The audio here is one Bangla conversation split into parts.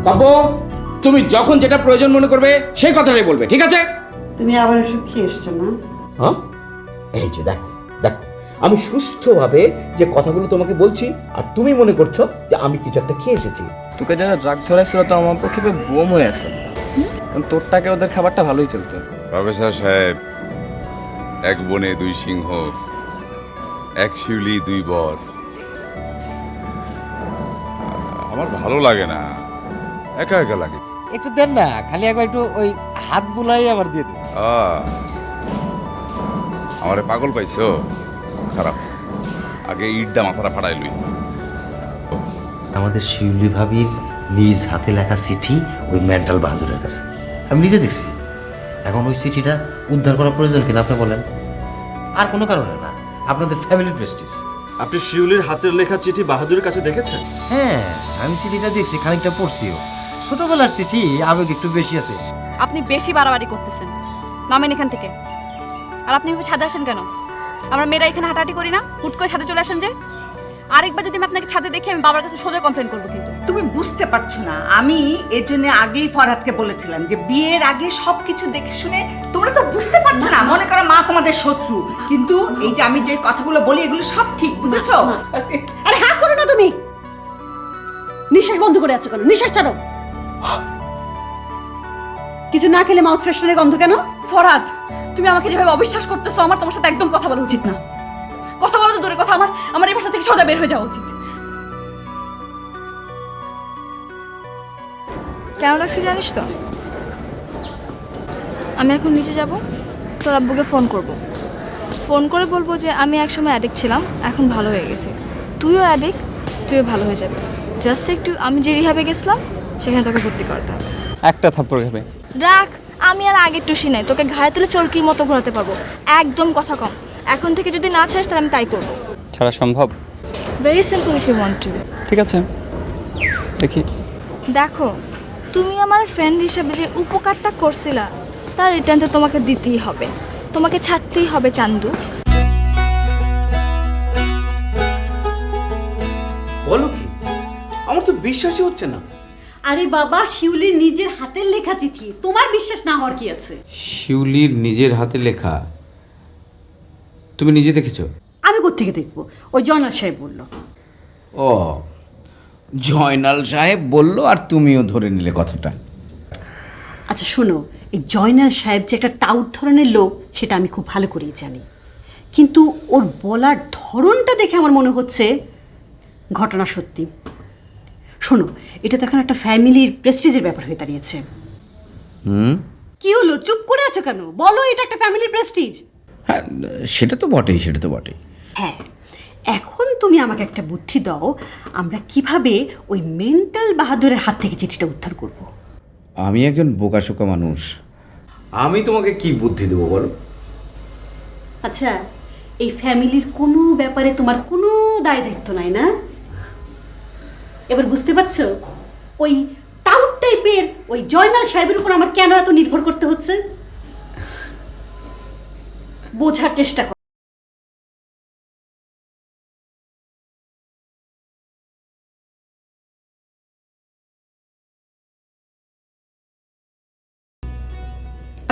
কাব্য, তুমি যখন যেটা প্রয়োজন মনে করবে সেই কথাটাই বলবে, ঠিক আছে? তুমি আবার এসব খেয়ে এসছো না? হ্যাঁ, এই যে দেখো দেখো, আমি সুস্থভাবে যে কথাগুলো তোমাকে বলছি আর তুমি মনে করছো যে আমি কিছু একটা খেয়ে এসেছি। তোকে যারা ড্রাগ ধরাইছিল তো আমার পক্ষে বোম হয়ে আছে, কারণ তোরটাকে ওদের খাবারটা ভালোই চলতো। প্রফেসর সাহেব, এক বনে দুই সিংহ, এক শিউলি দুই বর। আমার ভালো লাগে না, একা একা লাগে। একটু দেন না, খালি একবার একটু ওই হাত বুলাই আবার দিয়ে দেন। আমারে পাগল পাইছো? খারাপ, আগে ইটটা মাথাটা ফাটাই লই। আমাদের শিউলি ভাবির নিজ হাতে লেখা চিঠি ওই মেন্টাল বাহাদুরের কাছে, আমি নিজে দেখছি। এখন ওই চিঠিটা উদ্ধার করা প্রয়োজন কিনা আপনি বলেন? আর কোনো কারণে না, আপনাদের ফ্যামিলির প্রেস্টিজ। আপনি শিউলির হাতের লেখা চিঠি বাহাদুরের কাছে দেখেছেন? হ্যাঁ, আমি চিঠিটা দেখছি, খানিকটা পড়ছিও। ছোটবেলার চিঠি, আবেগ একটু বেশি আছে। আপনি বেশি বাড়াবাড়ি করতেছেন, নামেন এখান থেকে। আর আপনি ছাদে আসেন কেন? আমরা মেয়েরা এখানে হাঁটাহাঁটি করি না? হুট করে ছাদে চলে আসেন যে? আরেকবার যদি আমি আপনাকে ছাদে দেখি, আমি বাবার কাছে সোজা কমপ্লেন করবো। কিন্তু তুমি বুঝতে পারছো না, আমি এর জন্য আগেই ফরহাদকে বলেছিলাম যে বিয়ের আগে সবকিছু দেখে শুনে। তোমরা তো বুঝতে পারছো না, মনে করো মা তোমাদের শত্রু, কিন্তু এই যে আমি যে কথাগুলো বলি এগুলো সব ঠিক, বুঝেছো? আরে হ্যাঁ করো না তুমি, নিঃশ্বাস বন্ধ করে আছো কেন? নিঃশ্বাস ছাড়ো। কিছু না খেলে মাউথ ফ্রেশনারের গন্ধ কেন? ফরহাদ, তুমি আমাকে যেভাবে অবিশ্বাস করতেছো, আমার তোমার সাথে একদম কথা বলা উচিত না। কথা বলা তো দূরের কথা, আমার এই বাসা থেকে সোজা বের হয়ে যাওয়া উচিত। কেন লাগছে জানিস তো? আমি এখন নিচে যাব, তোর আব্বুকে ফোন করব। ফোন করে বলবো যে আমি একসময় অ্যাডিক্ট ছিলাম, এখন ভালো হয়ে গেছি। তুইও অ্যাডিক্ট, তুইও ভালো হয়ে যাবে। জাস্ট একটু আমি যে রিহাবে গেছিলাম সেখানে তোকে ভর্তি করতে হবে। একটা থাপ্পড় খাবে। রাখ, আমি আর আগের টুসি নাই, তোকে ঘাড়ে তুলে চরকির মতো ঘোরাতে পারবো। একদম কথা কম। এখন থেকে যদি না ছাড়িস তাহলে আমি তাই করবো। ছাড়া সম্ভব? Very simple if you want to. ঠিক আছে, দেখি। দেখো, তুমি আমার ফ্রেন্ড হিসেবে যে উপকারটা করছিলা তার রিটার্ন তো তোমাকে দিতেই হবে, তোমাকে ছাড়তেই হবে চান্দু। বলো কি? আমার তো বিশ্বাসই হচ্ছে না। আরে বাবা, শিউলির নিজের হাতের লেখা চিঠি, তোমার বিশ্বাস না হওয়ার কি আছে? শিউলির নিজের হাতে লেখা? তুমি নিজে দেখেছো? আমি কোত্থেকে দেখবো? ওই জয়নাল সাহেব বললো। ও, জয়নাল সাহেব বললো আর তুমিও ধরে নিলে কথাটা। আচ্ছা শোনো, এই জয়নাল সাহেব যে একটা টাউট ধরনের লোক সেটা আমি খুব ভালো করেই জানি, কিন্তু ওর বলার ধরনটা দেখে আমার মনে হচ্ছে ঘটনা সত্যি। শোনো, এটা তো এখন একটা ফ্যামিলির প্রেস্টিজের ব্যাপার হয়ে দাঁড়িয়েছে। কি হলো, চুপ করে আছো কেন? বলো, এটা একটা ফ্যামিলির প্রেস্টিজ। হ্যাঁ, সেটা তো বটেই, সেটা তো বটেই। হ্যাঁ, এখন তুমি আমাকে একটা বুদ্ধি দাও, আমরা কিভাবে ওই মেন্টাল বাহাদুরের হাত থেকে চিঠিটা উদ্ধার করব? আমি একজন বোকাশোকা মানুষ, আমি তোমাকে কি বুদ্ধি দেবো বলো? আচ্ছা, এই ফ্যামিলির কোনো ব্যাপারে তোমার কোনো দায় দায়িত্ব নাই না? এবার বুঝতে পারছো ওই টাউট টাইপের ওই জয়নাল সাহেবের উপর আমার কেন এত নির্ভর করতে হচ্ছে? বোঝার চেষ্টা কর।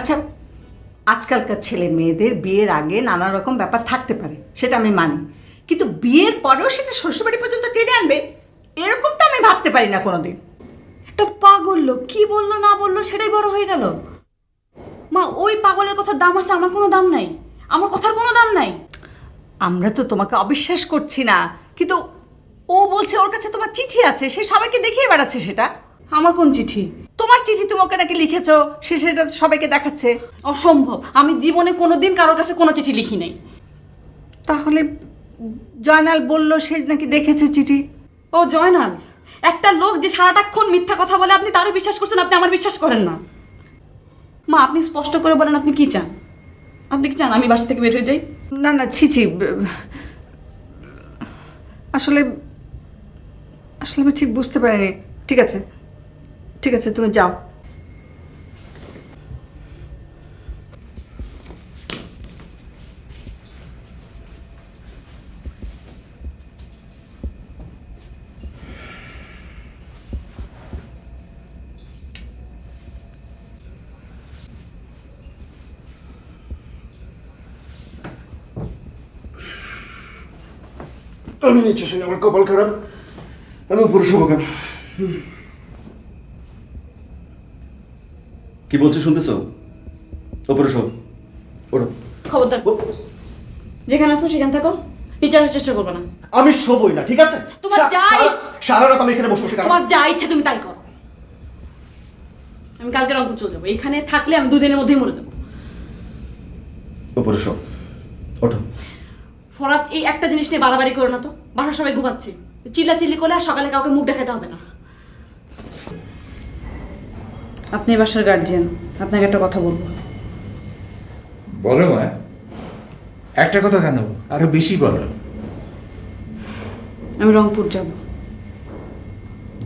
আচ্ছা, আজকালকার ছেলে মেয়েদের বিয়ের আগে নানা রকম ব্যাপার থাকতে পারে, সেটা আমি মানি, কিন্তু বিয়ের পরেও সেটা শ্বশুরবাড়ি পর্যন্ত টেনে আনবে এরকম তো আমি ভাবতে পারি না কোনোদিন। একটা পাগল লোক কি বললো না বললো সেটাই বড় হয়ে গেল। মা, ওই পাগলের কথার দাম আছে, আমার কোনো দাম নাই, আমার কথার কোনো দাম নাই। আমরা তো তোমাকে অবিশ্বাস করছি না, কিন্তু ও বলছে ওর কাছে তোমার চিঠি আছে, সে সবাইকে দেখিয়ে বেড়াচ্ছে। সেটা আমার কোন চিঠি? তোমার চিঠি, তোমাকে নাকি লিখেছো, সে সেটা সবাইকে দেখাচ্ছে। অসম্ভব, আমি জীবনে কোনোদিন কারোর কাছে কোনো চিঠি লিখি নাই। তাহলে জয়নাল বলল সে নাকি দেখেছে চিঠি। ও জয়নাল, একটা লোক যে সারাটাক্ষণ মিথ্যা কথা বলে, আপনি তারও বিশ্বাস করছেন, আপনি আমার বিশ্বাস করেন না। মা, আপনি স্পষ্ট করে বলেন আপনি কি চান? আপনি কি চান আমি বাসা থেকে বের হয়ে যাই? না না, ছি, আসলে আমি ঠিক বুঝতে পারিনি। ঠিক আছে, ঠিক আছে, তুমি যাও। আমি নিচে শুনে আমার কপাল খারাপ, আমি উপরে শোবো কেন? কি বলছো শুনতেছো? উপরে শোব, ওঠো। খবরদার, যেখানে আছো সেখানে থাকো, নিচে আসার চেষ্টা করবে না। আমি শোবই না, ঠিক আছে? তোমার যাই সারা রাত আমি এখানে বসে বসে তোমার যা ইচ্ছা তুমি তাই করো। আমি কালকে রংপুর চলে যাবো, এখানে থাকলে আমি 2 দিনের মধ্যেই মরে যাবো। উপরে শোব, ওঠো। ফরাত, এই একটা জিনিস নিয়ে বাড়াবাড়ি করো না তো, বাসার সবাই ঘুমাচ্ছে, চিল্লাচিল্লি করলে আর সকালে কাউকে মুখ দেখাতে হবে না। আপনি বাসার গার্জিয়ান, আপনাকে একটা কথা বলবো। বলো মা, একটা কথা কেন, আরো বেশি বলো। আমি রংপুর যাব।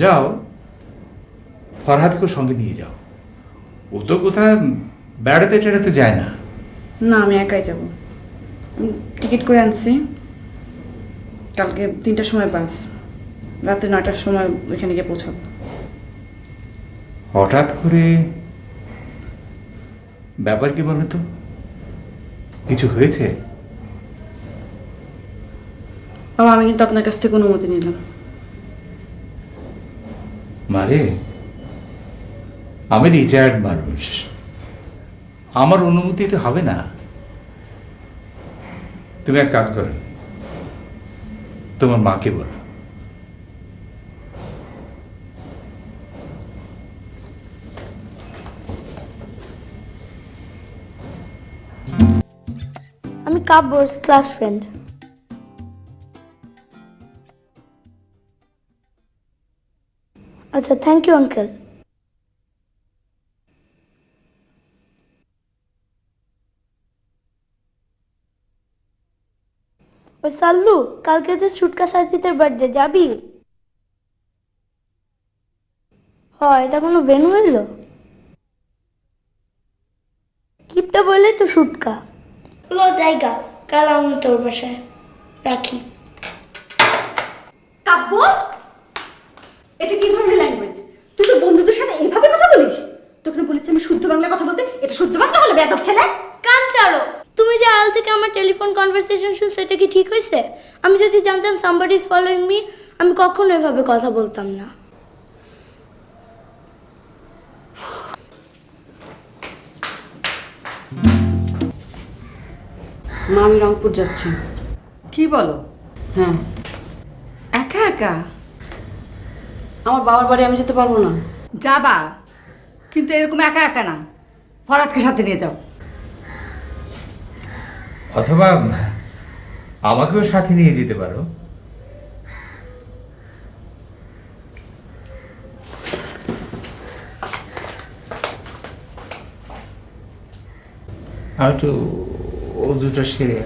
যাও, ফরহাদকে সঙ্গে নিয়ে যাও। ও তো কোথাও বেড়াতে টেড়াতে যায় না। না, আমি একাই যাব। টিকিট করে আনছি, কালকে 3টার সময় বাস, রাতে 9টার সময় ওইখানে গিয়ে পৌঁছাবো। হঠাৎ করে ব্যাপার কি বলো তো, কিছু হয়েছে? বাবা, আমি কিন্তু আপনার কাছ থেকে অনুমতি নিলাম। মারে, আমি রিটায়ার্ড মানুষ, আমার অনুমতিতে হবে না। তুমি এক কাজ করো, তোমার মাকে বলো। আমি কাব্যর ক্লাস ফ্রেন্ড। আচ্ছা, থ্যাংক ইউ আঙ্কেল। ওই সাল্লু, কালকে যে ছুটকা সাজিতের বার্থডে, যাবি? হয়, এটা কোনো ভেনু হইল? কিপটা বললে তো ছুটকা লো জায়গা, কাল আমি তোর বাসায় রাখি। কাব্য, এটা কি ধরনের ল্যাঙ্গুয়েজ? তুই তো বন্ধুদের সাথে এইভাবে কথা বলিস? তোকে না বলেছি আমি শুদ্ধ বাংলা কথা বলতে, এটা শুদ্ধ বাংলা হলো বেয়াদব ছেলে? কান ছাড়ো। তুমি যে আড়াল থেকে আমার টেলিফোন কনভারসেশন শুনছো, এটা কি ঠিক হয়েছে? আমি যদি জানতাম সামবডি ইজ ফলোইং মি, আমি কখনো এভাবে কথা বলতাম না। মা, আমি রংপুর যাচ্ছি। কি বলো? হ্যাঁ, একা একা? আমার বাবার বাড়ি আমি যেতে পারবো না। যাবা, কিন্তু এরকম একা একা না, ফরাদকে সাথে নিয়ে যাও। অথবা আমাকেও সাথে নিয়ে যেতে পারো। আমি একটু ও দুটো সেরে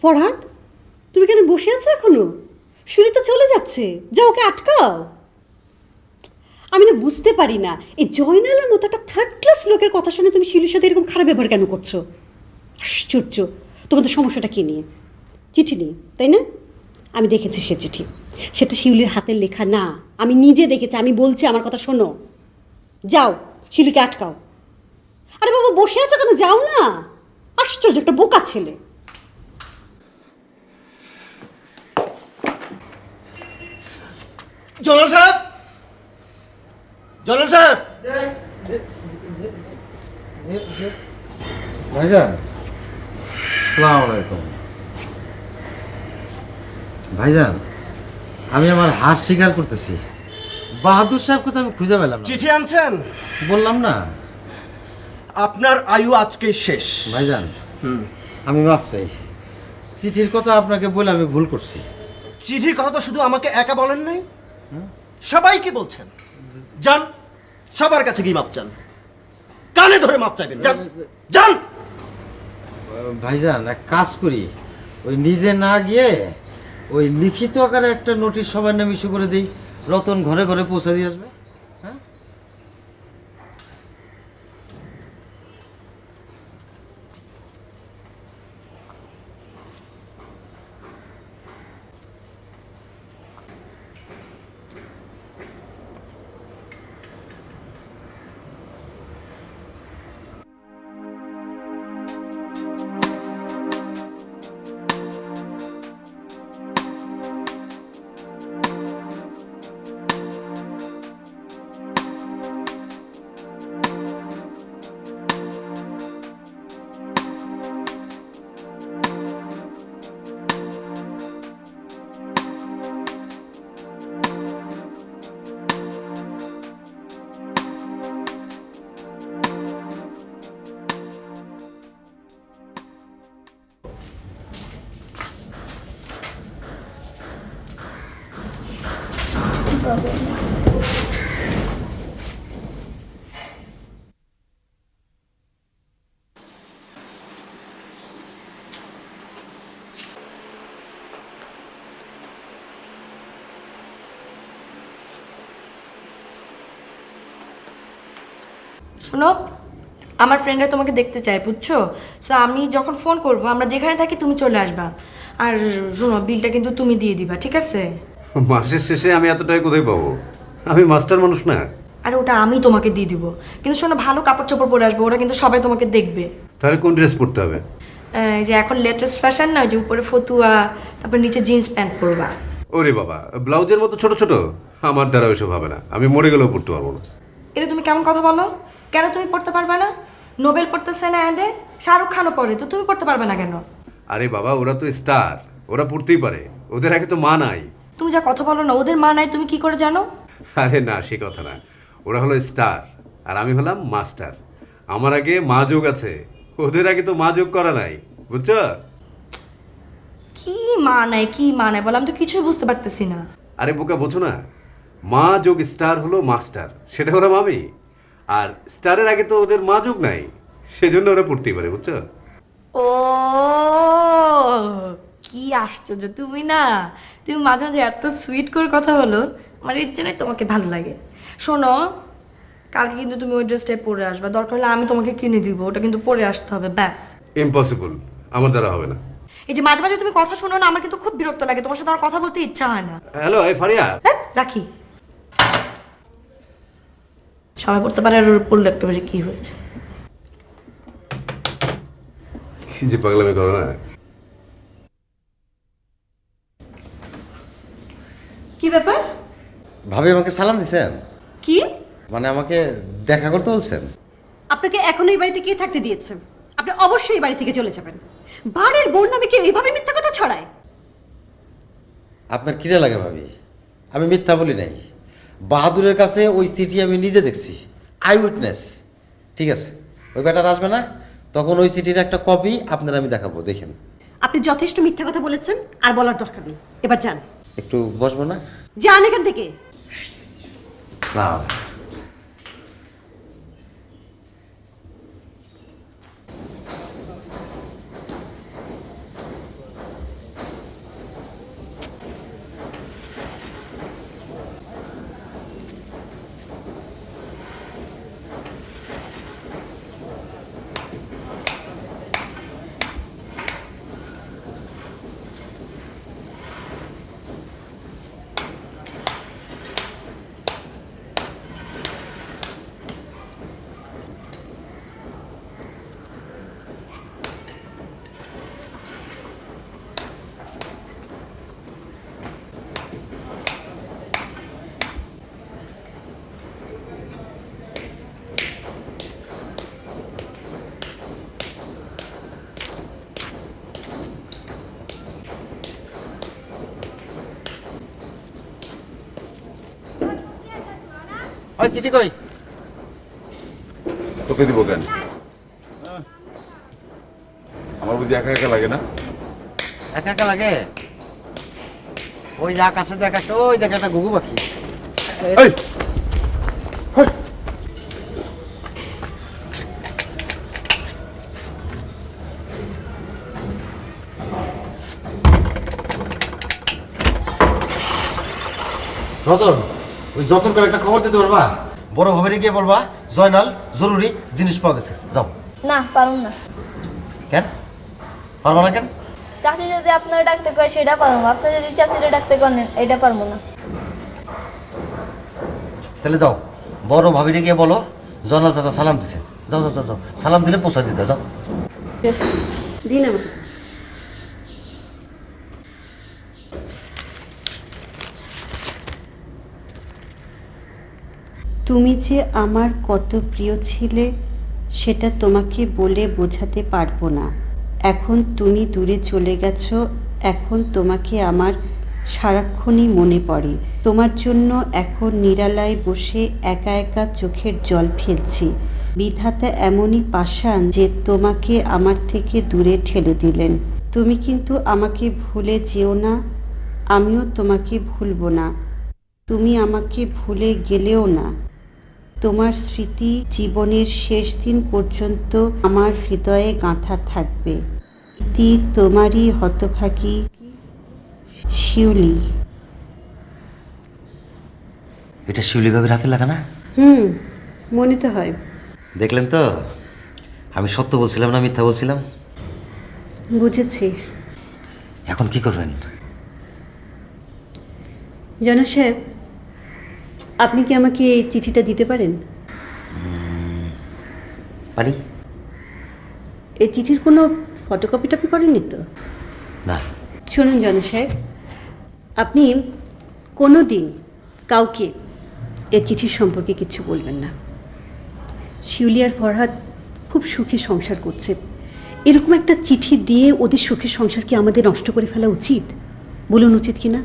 ফরহাদ, তুমি কেন বসে আছো এখনো? শুনি তো চলে যাচ্ছে, যা ওকে আটকাও। আমি না বুঝতে পারি না, এই জয়নালের মতো একটা 3rd ক্লাস লোকের কথা শুনে তুমি শিলুর সাথে এরকম খারাপ ব্যবহার কেন করছো? আশ্চর্য। তোমাদের সমস্যাটা কী নিয়ে? চিঠি নিয়ে, তাই না? আমি দেখেছি সে চিঠি, সেটা শিউলির হাতের লেখা না, আমি নিজে দেখেছি। আমি বলছি, আমার কথা শোনো, যাও শিলুকে আটকাও। আরে বাবা, বসে আছো কেন? যাও না। আশ্চর্য, একটা বোকা ছেলে। জনাল সাহেব, জনাল সাহেব। ভাইজান, আসসালামু আলাইকুম। ভাইজান, আমি আমার হার স্বীকার করতেছি, বাহাদুর সাহেবকে তো আমি খুঁজে পেলাম না। চিঠি আনছেন? বললাম না আপনার আয়ু আজকেই শেষ। ভাইজান, আমি মাফ চাই, চিঠির কথা আপনাকে বলে আমি ভুল করছি। চিঠির কথা তো শুধু আমাকে একা বলেন নাই, সবাইকে বলছেন। যান, সবার কাছে গিয়ে মাপ চান, কানে ধরে মাপ চাইবেন। যান যান। ভাইজান, এক কাজ করি, ওই নিজে না গিয়ে ওই লিখিত আকারে একটা নোটিশ সবার নামে ইস্যু করে দিই, রতন ঘরে ঘরে পৌঁছে দিয়ে আসবে। হ্যাঁ, শোনো, আমার ফ্রেন্ডরা তোমাকে দেখতে চায়, বুঝছো? সো আমি যখন ফোন করব, আমরা যেখানে থাকি তুমি চলে আসবা। আর শোনো, বিলটা কিন্তু তুমি দিয়ে দিবা, ঠিক আছে? মাসের শেষে আমি এতটাই কোথায় পাবো? আমি মাস্টার মানুষ না। আর ওটা আমি তোমাকে দিয়ে দিব, কিন্তু শোনো, ভালো কাপড় চোপড় পরে আসবে, ওরা কিন্তু সবাই তোমাকে দেখবে। তাহলে কোন ড্রেস পরতে হবে? এই যে এখন লেটেস্ট ফ্যাশন না, যে উপরে ফতুয়া, তারপর নিচে জিন্স প্যান্ট পরবা। ওরে বাবা, ব্লাউজের মতো ছোট ছোট? আমার দ্বারা ওইসব হবে না, আমি মরে গেলেও পড়তে পারবো না। এটা তুমি কেমন কথা বলো? কেন তুমি পড়তে পারবে না? নোবেল পড়তেছে না অ্যান্ডে, শাহরুখ খানও পড়ে, তো তুমি পড়তে পারবে না কেন? আরে বাবা, ওরা তো স্টার, ওরা পড়তেই পারে, ওদের আগে তো মা নাই। তুমি যা কথা বলো না, ওদের মা নাই তুমি কি করে জানো? আরে না, সে কথা না। ওরা হলো স্টার আর আমি হলাম মাস্টার। আমার আগে মা যোগ আছে, ওদের আগে তো মা যোগ করা নাই, বুঝছো? কি মা নাই, কি মা নাই বলো, আমি তো কিছুই বুঝতে পারতেছি না। আরে বোকা, বোঝো না? মা যোগ স্টার হলো মাস্টার, সেটা হলাম আমি। আর স্টারের আগে তো ওদের মা যোগ নাই, সেজন্য ওরা পড়তেই পারে, বুঝছো? ও কি আশ্চর্য, তুমি না, তুমি মাঝে মাঝে এত সুইট করে কথা বলো, আমার এর জন্যই তোমাকে ভালো লাগে। শোনো, কালকে কিন্তু তুমি ওই ড্রেসটাই পরে আসবে, দরকার হলে আমি তোমাকে কিনে দিব, ওটা কিন্তু পরে আসতে হবে, ব্যাস। ইম্পসিবল, আমার দ্বারা হবে না। এই যে মাঝে মাঝে তুমি কথা শোনো না, আমার কিন্তু খুব বিরক্ত লাগে, তোমার সাথে আমার কথা বলতে ইচ্ছা হয় না। হ্যালো, এই ফারিয়া। হ্যাঁ, রাখি। সবাই পড়তে পারে আর ওর পড়লে একেবারে কি হয়েছে? কি যে পাগলামি করো না। কি ব্যাপার? ভাবি আমাকে সালাম দিছেন? কি? মানে আমাকে দেখা করতে বলছেন? আপনাকে এখনো এই বাড়িতে কে থাকতে দিয়েছে? আপনি অবশ্যই এই বাড়ি থেকে চলে যাবেন। বাড়ির বোন নামে কি এইভাবে মিথ্যা কথা ছড়ায়? আপনার কিরা লাগে ভাবি? আমি মিথ্যা বলি নাই। বাহাদুরের কাছে ওই চিঠি আমি নিজে দেখছি, আই উইটনেস। ঠিক আছে, ওই ব্যাটার আসবে না, তখন ওই চিঠির একটা কপি আপনার আমি দেখাবো, দেখেন। আপনি যথেষ্ট মিথ্যা কথা বলেছেন, আর বলার দরকার নেই। এবার যান। একটু বসবো না? যান এখান থেকে। না, ওই চিঠি কই? তোকে দিব কেন? আমার বুঝি একা একা লাগে না? একা একা লাগে? ওই যে আকাশে দেখা একটা, ওই দেখা একটা ঘুঘু পাখি। এই রতন, ওই যতন করে একটা খবর দিতে পারবা? বড় খবরে গিয়ে বলবা জয়নাল জরুরি জিনিস পাওয়া গেছে, যাও। না, পারুম না। কেন পারবা না? কেন? চাচি যদি আপনারা ডাকতে কয় সেটা পারবো, আপনি যদি চাচিরে ডাকতে করেন এটা পারবো না। তাহলে যাও, বড় ভাবিরে গিয়ে বলো জয়নাল চাচা সালাম দিছে, যাও যাও যাও যাও, সালাম দিলে পৌঁছা দিতে যাও। ঠিক আছে। দিন আমাকে। তুমি যে আমার কত প্রিয় ছিলে সেটা তোমাকে বলে বোঝাতে পারবো না। এখন তুমি দূরে চলে গেছো, এখন তোমাকে আমার সারাক্ষণই মনে পড়ে। তোমার জন্য এখন নিরালায় বসে একা একা চোখের জল ফেলছি। বিধাতা এমনই পাষাণ যে তোমাকে আমার থেকে দূরে ঠেলে দিলেন। তুমি কিন্তু আমাকে ভুলে যেও না, আমিও তোমাকে ভুলবো না। তুমি আমাকে ভুলে গেলেও না। তোমার স্মৃতি জীবনের শেষ দিন পর্যন্ত আমার হৃদয়ে গাঁথা থাকবে। ইতি তোমারই হতভাগী শিউলি। এটা শিউলি ভাবির হাতে লাগা না? মনে তো হয়। দেখলেন তো আমি সত্য বলছিলাম না মিথ্যা বলছিলাম? বুঝেছি। এখন কি করবেন? জনাব সাহেব, আপনি কি আমাকে এই চিঠিটা দিতে পারেন? পারি। এই চিঠির কোনো ফটোকপি টপি করেননি তো? না। শুনুন জনাব সাহেব, আপনি কোনো দিন কাউকে এই চিঠির সম্পর্কে কিছু বলবেন না। শিউলি আর ফরহাদ খুব সুখে সংসার করছে, এরকম একটা চিঠি দিয়ে ওদের সুখের সংসার কি আমাদের নষ্ট করে ফেলা উচিত? বলুন উচিত কি না?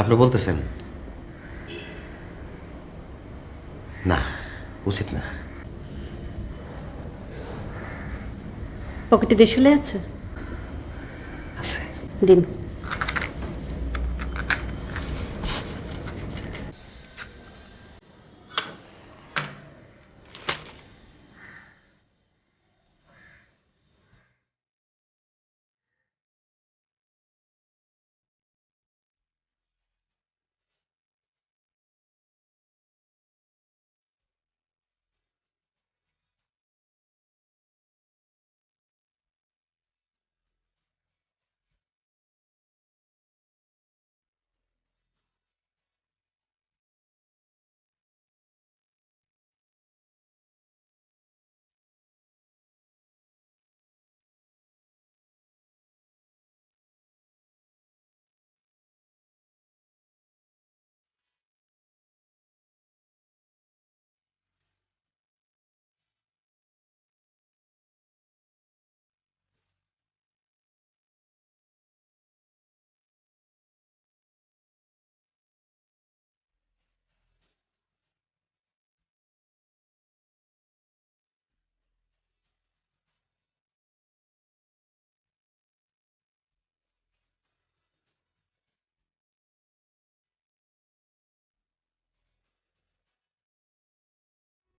আপনি বলতেছেন না, উচিত না। পকেটে দেশলে আছে? আছে। দিন।